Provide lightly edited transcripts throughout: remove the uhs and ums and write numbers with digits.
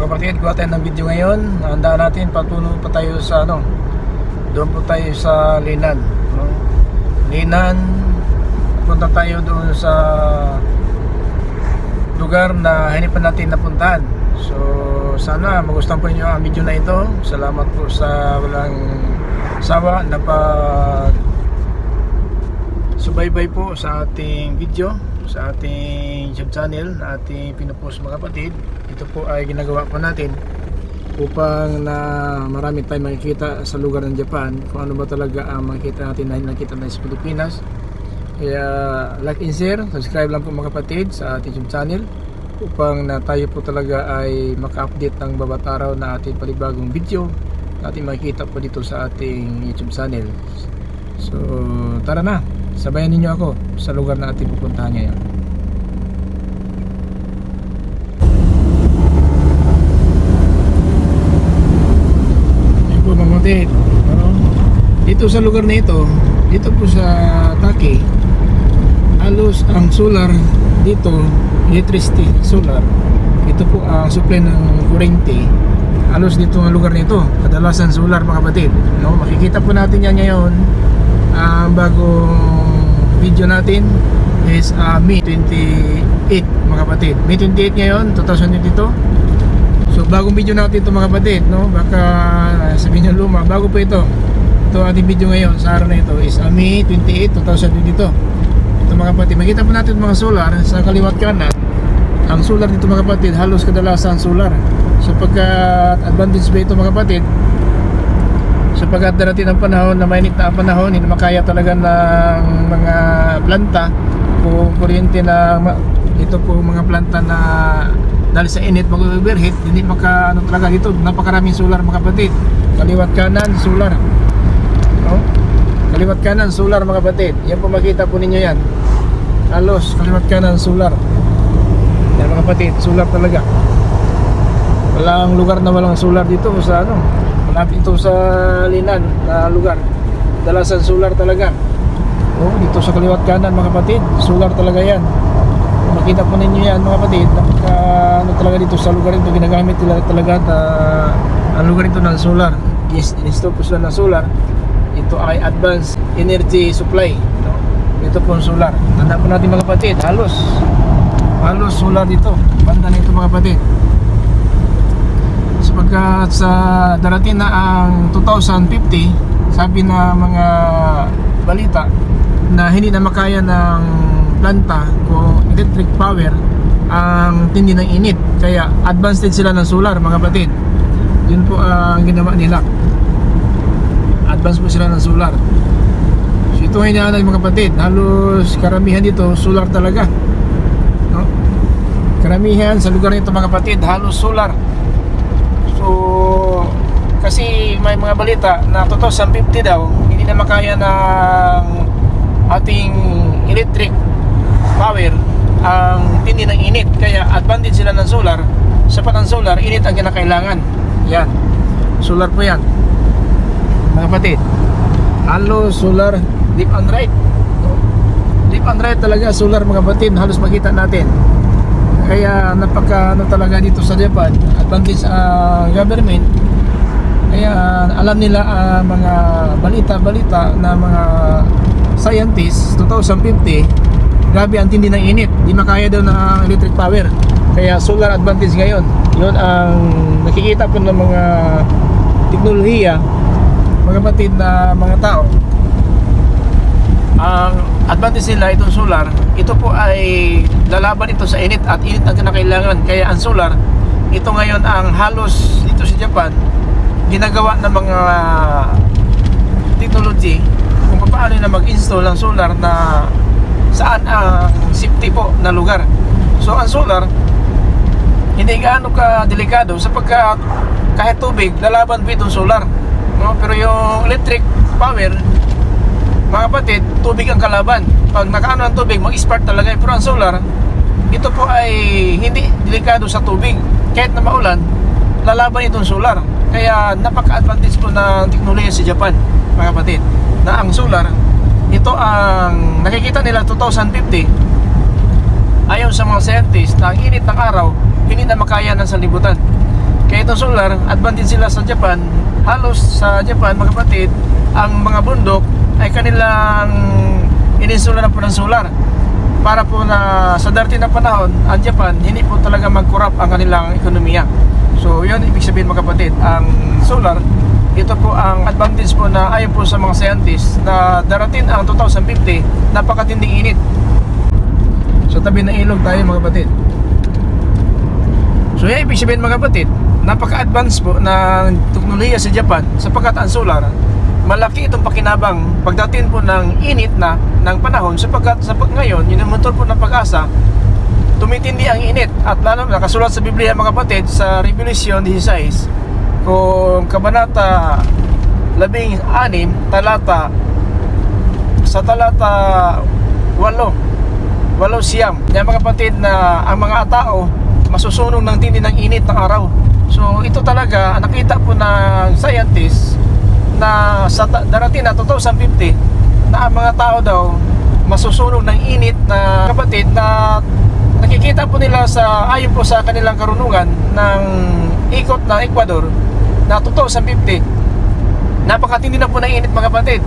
mga kapatid, gawa tayo ng video ngayon. Handaan natin, patuno pa tayo sa doon po tayo sa Linan, no? Linan, punta tayo doon sa lugar na hindi pa natin napuntahan. So sana magustuhan po niyo ang video na ito. Salamat po sa walang sawa na subaybay po sa ating video, sa ating YouTube channel na ating pinupost mga kapatid. Ito po ay ginagawa po natin upang na marami tayong makikita sa lugar ng Japan, kung ano ba talaga ang makikita natin na nakita natin sa Pilipinas. Kaya like and share, subscribe lang po mga kapatid sa ating YouTube channel upang na tayo po talaga ay maka-update ng bawat araw na ating panibagong video na ating makikita po dito sa ating YouTube channel. So tara na, sabayan ninyo ako sa lugar na ating pupuntahan ngayon. Ayan po mga kapatid, dito sa lugar na ito, dito po sa Taki, halos ang solar dito, electricity solar, ito po ang supply ng kuryente. Halos dito ang lugar nito, kadalasan solar mga kapatid, no? Makikita po natin yan ngayon. Bagong video natin is May 28 mga kapatid. May 28 ngayon, 2022. So bagong video natin ito mga kapatid, no? Baka sabihin nyo luma, bago po ito. Ito ating video ngayon sa araw na ito is May 28, 2022. Ito mga kapatid, makita po natin mga solar sa kaliwat kanan. Ang solar dito mga kapatid, halos kadalasan solar. Sapagkat advantage ba ito mga kapatid, sapagkat darating ang panahon na mainit na ang panahon, hindi makaya talaga ng mga planta kung kuryente na ito po mga planta na dahil sa init mag-overheat, hindi maka ano talaga dito. Napakaraming solar mga kapatid, kaliwat kanan solar, no? Kaliwat kanan solar mga kapatid, yan po makita po ninyo yan, halos kaliwat kanan solar. Yan mga kapatid, solar talaga. Walang lugar na walang solar dito sa malapit ito sa Linan na lugar. Dalasan solar talaga. Dito sa kaliwat kanan mga kapatid, solar talaga yan. Makita po ninyo yan mga kapatid. Talaga dito sa lugar ito, ginagamit talaga ang lugar ito ng solar. Install po sila ng solar. Ito ay advanced energy supply, no? Ito po solar. Tanda po natin mga kapatid, halos solar dito. Banda na ito mga kapatid. Sapagkat sa darating na ang 2050, sabi na mga balita na hindi na makaya ng planta kung electric power ang tindi ng init, kaya advanced din sila ng solar mga kapatid. Yun po ang ginawa nila, advanced po sila ng solar. So ito ay inaanay mga kapatid, halos karamihan dito solar talaga, no? Karamihan sa lugar nito mga kapatid, halos solar. So kasi may mga balita na 2050 daw hindi na makaya ng ating electric power ang tindi ng init, kaya advantage sila ng solar. Sapat ang solar, init ang kinakailangan. Yan, solar po yan mga kapatid. Halos solar deep and right, deep and right talaga solar mga kapatid, halos makita natin. Kaya napaka talaga dito sa Japan, advantage government. Kaya alam nila mga balita na mga scientists, 2050 grabe ang tindi ng init, di makaya daw ng electric power, kaya solar advantage ngayon. Yun ang nakikita po ng mga teknolohiya mga kapatid na mga tao. Ang advantage nila itong solar, ito po ay lalaban ito sa init, at init ang kinakailangan. Kaya ang solar, ito ngayon ang halos dito sa Japan ginagawa ng mga technology kung paano na mag-install ng solar na saan ang safety po na lugar. So ang solar hindi gaano ka delikado sapagkat kahit tubig lalaban po itong solar, no? Pero yung electric power mga kapatid, tubig ang kalaban. Pag nakaano ang tubig, mag-spark talaga. Pero ang solar, ito po ay hindi delikado sa tubig. Kahit na maulan, lalaban itong solar. Kaya napaka-advantage po ng teknolohiya sa Japan mga kapatid, na ang solar, ito ang nakikita nila 2050. Ayon sa mga scientists, na ang init ng araw hindi na makaya ng sanlibutan. Kaya itong solar, advantage sila sa Japan. Halos sa Japan, mga kapatid, ang mga bundok ay kanilang ininstalla na po ng solar. Para po na sa darating na panahon, ang Japan, hindi po talaga mag-corrupt ang kanilang ekonomiya. So yun, ibig sabihin mga kapatid, ang solar, ito po ang advantage po na ayon po sa mga scientists na darating ang 2050, napakatinding init. So tabi ng ilog tayo mga kapatid. So yan, ibig sabihin mga kapatid, napaka-advance po ng teknolohiya sa Japan sapagkat ang solar, malaki itong pakinabang pagdating po ng init na ng panahon sapagkat ngayon, yun ang motor po ng Pag-asa, tumitindi ang init at lalo nakasulat sa Biblia mga kapatid sa Revelation 16 kung kabanata 16 talata sa talata 8 siyam yan mga kapatid na ang mga tao masusunog ng tindi ng init ng araw. So ito talaga nakita po ng scientists na sa darating na 2050 na ang mga tao daw masusunog ng init na kapatid na nakikita po nila sa ayon po sa kanilang karunungan ng ikot ng Ecuador na 2050 napakatindi na po ng init mga kapatid.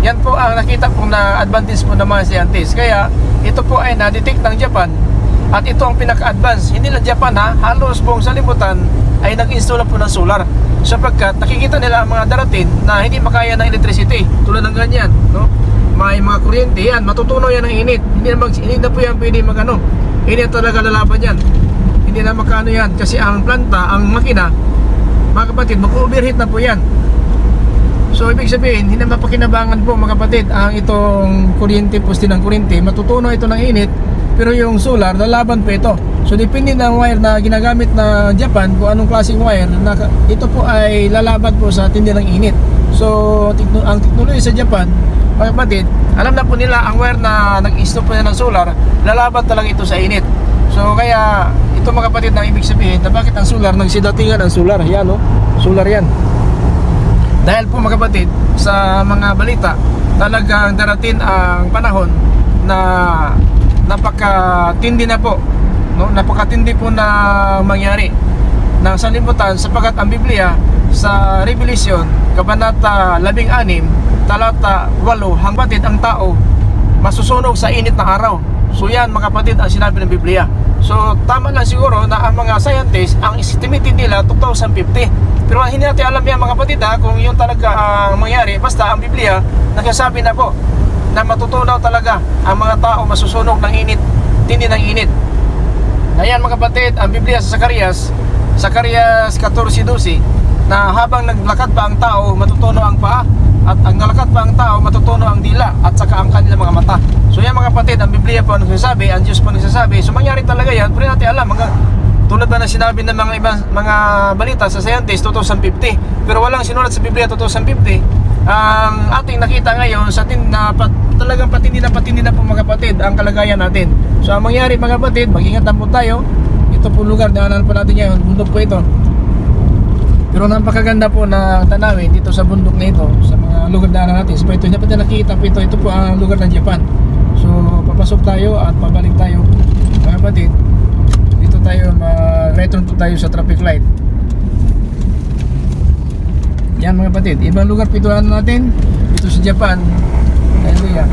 Yan po ang nakita po na advantage po ng mga scientists. Kaya ito po ay na-detect ng Japan at ito ang pinaka-advance. Hindi lang Japan ha, halos buong salimutan ay nag-install po ng solar sapagkat nakikita nila ang mga darating na hindi makaya ng electricity tulad ng ganyan, no? May mga kuryente yan, matutunaw yan ng init. Hindi na po yan pwede magano. Hindi talaga lalaban yan. Hindi na makano yan kasi ang planta, ang makina, mga kapatid, mag-overheat na po yan. So ibig sabihin, hindi na mapakinabangan po mga kapatid ang itong kuryente, poste ng kuryente, matutunaw ito ng init, pero yung solar, lalaban po ito. So depende ng wire na ginagamit na Japan, kung anong klaseng wire, na ito po ay lalaban po sa tindi ng init. So ang teknolohiya sa Japan, mga kapatid, alam na po nila ang wire na nag-install po ng solar, lalaban talaga ito sa init. So kaya ito mga kapatid na ibig sabihin na bakit ang solar, nagsidatingan ang solar, yan no, solar yan. Dahil po mga kapatid, sa mga balita, talagang darating ang panahon na napakatindi na po, no? Napakatindi po na mangyari ng sanlibutan sapagkat ang Biblia sa Revelation kabanata 16 talata 8 ang kapatid ang tao masusunog sa init ng araw. So yan mga kapatid ang sinabi ng Biblia. So tama lang siguro na ang mga scientists ang estimated nila 2050. Pero hindi natin alam yan mga kapatid ha, kung yun talaga ang mangyari. Basta ang Biblia nagsasabi na po na matutunaw talaga ang mga tao masusunog ng init, tindi ng init. Ayan mga kapatid, ang Biblia sa Zacarias 14:12 na habang naglakad pa ang tao matutunaw ang paa at ang nalakad pa ang tao matutunaw ang dila at saka ang kanilang mga mata. So yan mga kapatid, ang Biblia po nagsasabi, ang Diyos po nagsasabi. So mangyari talaga yan, pero natin alam tulad ba na sinabi ng mga ibang mga balita sa scientists 2050, pero walang sinulat sa Biblia 2050. Ang ating nakita ngayon sa talagang patindi na po mga kapatid ang kalagayan natin. So ang mangyari mga kapatid, mag-ingatan po tayo. Ito po lugar daanan po natin ngayon, bundok po ito. Pero napakaganda po na tanawin dito sa bundok na ito, sa mga lugar daanan natin. So ito, hindi pa tayo nakikita po ito po ang lugar ng Japan. So papasok tayo at pabalik tayo mga kapatid. Dito tayo return po tayo sa traffic light. Yan mga kapatid, ibang lugar po ito natin. Ito sa Japan. Hallelujah.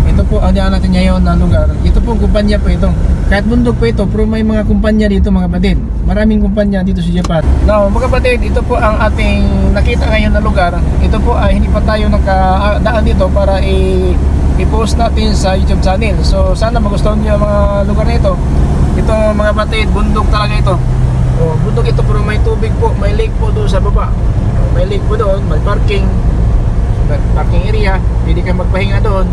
Ito po ang daan natin ngayon na lugar. Ito po kumpanya po ito. Kahit bundok po ito, pero may mga kumpanya dito mga kapatid. Maraming kumpanya dito sa Japan. Now mga kapatid, ito po ang ating nakita ngayon na lugar. Ito po ay hindi pa tayo nakadaan dito para i-post natin sa YouTube channel. So sana magustuhan niyo ang mga lugar na ito. Ito mga kapatid, bundok talaga ito. Bundok ito pero may tubig po, may lake po doon sa baba. May lake po doon, may parking area, pwede kayo magpahinga doon.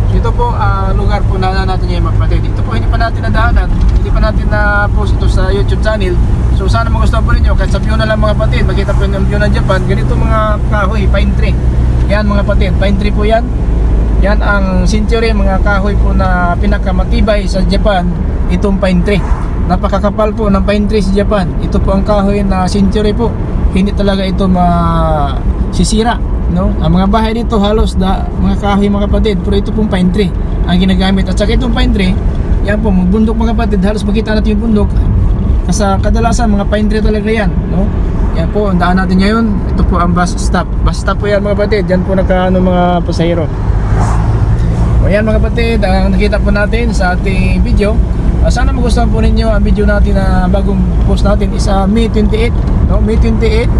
So ito po lugar po na natin ngayon mga kapatid. Ito po hindi pa natin nadaanan, hindi pa natin na-post ito sa YouTube channel. So sana magustuhan po ninyo, kahit sa view na lang mga kapatid, makita po yung view ng Japan. Ganito mga kahoy, pine tree. Yan mga kapatid, pine tree po yan. Yan ang century, mga kahoy po na pinakamatibay sa Japan. Itong pine tree, napakakapal po ng pine tree sa Japan. Ito po ang kahoy na century po, hindi talaga ito masisira, no? Ang mga bahay dito halos mga kahoy mga kapatid, pero ito pong pine tree ang ginagamit. At saka itong pine tree, yan po, bundok mga kapatid, halos makita natin yung bundok. Kasi kadalasan mga pine tree talaga yan, no? Yan po, ang daan natin ngayon. Ito po ang bus stop. Bus stop po yan mga kapatid. Yan po nagkaano mga pasahero. O yan mga kapatid, ang nakita po natin sa ating video. Sana magustuhan po ninyo ang video natin na bagong post natin is May 28, no? May 28.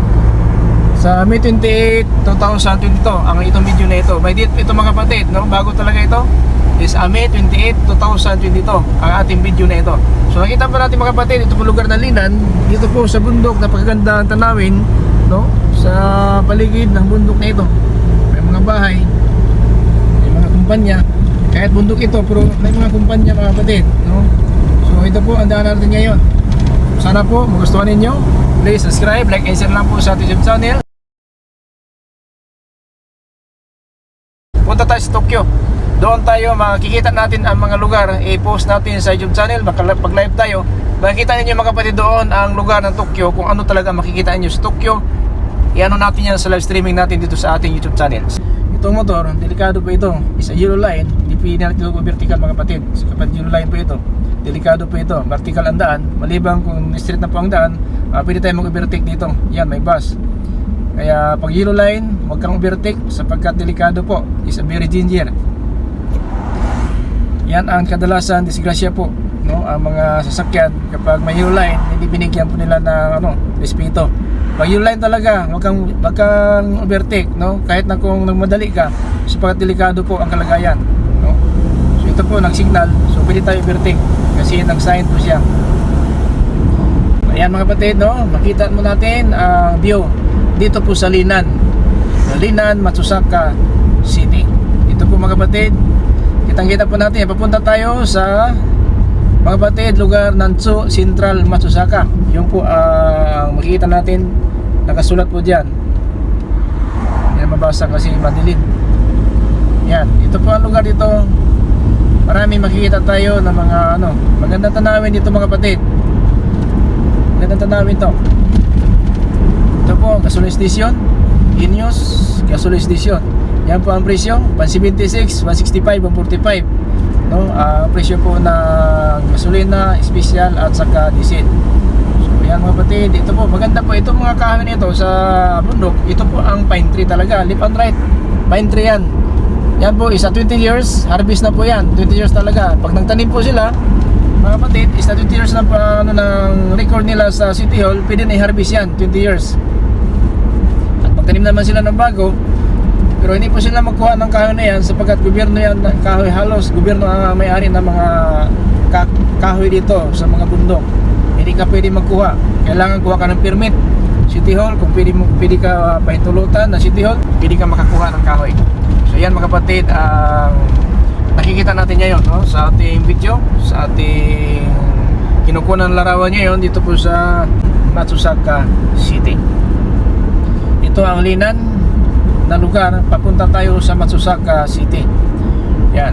Sa May 28, 2022 ang itong video na ito. May date ito mga kapatid, no? Bago talaga ito. Is May 28, 2022 ang ating video na ito. So nakita po natin mga kapatid, ito po lugar ng Linan. Dito po sa bundok, napakaganda ang tanawin, no? Sa paligid ng bundok na ito. May mga bahay, may mga kumpanya. Kahit bundok ito, pero may mga kumpanya mga kapatid, no? So ito po ang daan natin ngayon. Sana po magustuhan ninyo. Please subscribe, like and share lang po sa ating YouTube channel. Punta tayo sa Tokyo. Doon tayo makikita natin ang mga lugar. I-post natin sa YouTube channel. Pag live tayo, makikita ninyo mga kapatid doon ang lugar ng Tokyo. Kung ano talaga makikita ninyo sa Tokyo. I-ano natin yan sa live streaming natin dito sa ating YouTube channel. Itong motor, delikado po ito. Isa yellow line. Hindi pwede natin ito vertical mga kapatid. Kapag yellow line po ito, delikado po ito. Vertical ang daan. Malibang kung straight na po ang daan, pwede tayo mag-overtake dito. Yan, may bus. Kaya pag yellow line, huwag kang overtake sapagkat delikado po. Is a very danger. Yan ang kadalasan disgrasya po, no? Ang mga sasakyan kapag may yellow line, hindi binigyan po nila ng respeto. Pag yellow line talaga, wag kang overtake, no? Kahit na kung nagmadali ka, sapagkat delikado po ang kalagayan, no? So ito po nag-signal, so pwede tayo overtake kasi nag-sign po siya. Ayan mga kapatid, no? Makita mo natin ang view dito po sa Linan. Linan, Matsusaka City. Ito po mga kapatid, kitang-kita po natin, papunta tayo sa mga kapatid, lugar Nansu Central, Matsusaka. Yung po ang makikita natin, nakasulat po dyan. Yan, mabasa kasi madilim. Yan, ito po ang lugar dito. Marami makikita tayo ng mga magandang tanawin dito mga kapatid. Magandang tanawin to. Ito po, gasoline station, Ineos gasoline station. Yan po ang presyo, 176, 165, 145. No, presyo po ng gasolina, special at saka diesel. So yan mga kapatid, ito po maganda po itong mga kahoy nito sa bundok. Ito po ang pine tree talaga, left and right. Pine tree yan. Yan po isa 20 years, harvest na po yan. 20 years talaga. Pag nagtanim po sila, mga kapatid, is na 20 years na pa ng record nila sa City Hall, pwede na i-harvest yan, 20 years. At magtanim naman sila ng bago, pero hindi po sila magkuha ng kahoy na yan sapagkat gobyerno yan, kahoy halos, gobyerno ang may-ari ng mga kahoy dito sa mga bundok. Hindi ka pwede magkuha. Kailangan kuha ka ng permit. City Hall, kung pwede ka pahintulutan na City Hall, pwede ka makakuha ng kahoy. So yan mga kapatid, ang nakikita natin ngayon, no? Sa ating video, sa ating kinukunan larawan ngayon dito po sa Matsusaka City. Ito ang Linan na lugar, papunta tayo sa Matsusaka City. Yan.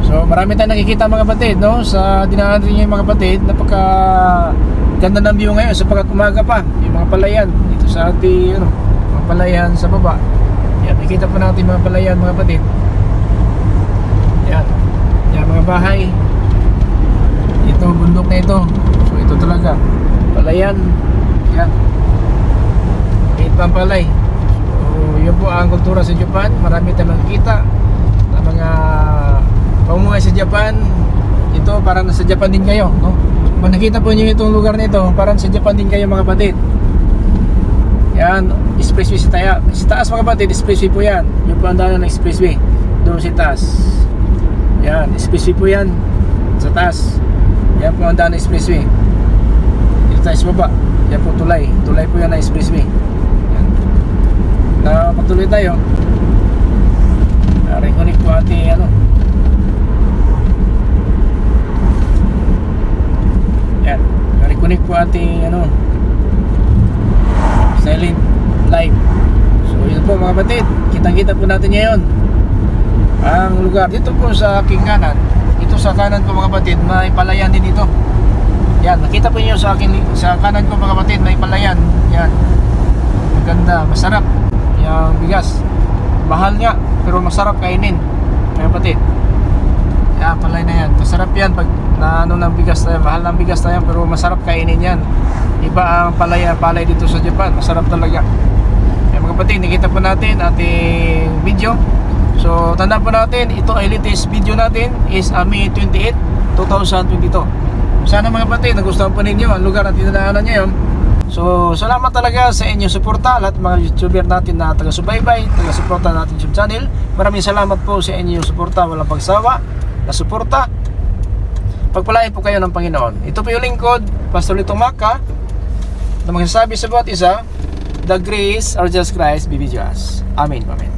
So marami tayong nakikita mga kapatid, no? Sa dinaanan niyo mga kapatid, napaka ganda ng view ngayon sapagkat umaga pa. Yung mga palayan dito sa ating mga palayan sa baba. Yan, nakikita po natin mga palayan mga kapatid. Yan. Yan mga bahay. Ito bundok na ito. So ito talaga palayan. Yan. Kahit pampalay. Yun po ang kultura sa Japan. Marami tayong nakikita na mga pamumuhay sa Japan. Ito parang nasa Japan din kayo, no? Kung nakita po nyo itong lugar nito, parang sa Japan din kayo mga kapatid. Yan, expressway sa taas. Sa taas mga kapatid, expressway po yan. Yung po ang daan ng expressway doon sa taas. Yan, expressway po yan sa taas. Yan po ang daan ng expressway. Dito tayo sa baba. Yan po tulay. Tulay po yan na expressway. Pagtuloy tayo, reconnect po ating yan, reconnect po ating silent live. So yun po mga kapatid, kitang-kita po natin ngayon ang lugar dito po sa aking kanan. Ito sa kanan ko mga kapatid, may palayan din dito. Yan, nakita po niyo sa kanan ko mga kapatid, may palayan. Yan, maganda, masarap yung bigas. Mahal nga pero masarap kainin mga kapatid. Yan, palay na yan. Masarap yan pag na ano ng bigas na yan. Mahal ng bigas na yan pero masarap kainin yan. Iba ang palay dito sa Japan. Masarap talaga. Kaya mga kapatid, nakita po natin ating video. So tandaan po natin, ito ay latest video natin is May 28, 2022. Sana mga kapatid, nagustuhan po ninyo ang lugar na tinadaanan ngayon. So salamat talaga sa inyong suporta, lahat mga YouTuber natin na taga-subaybay, taga-suporta natin YouTube channel. Maraming salamat po sa inyong suporta, walang pagsawa na suporta. Pagpalain po kayo ng Panginoon. Ito po yung lingkod, Pastor Lito Maka, na magsasabi sa bawat isa, the grace of Jesus Christ be with us. Amen. Amen.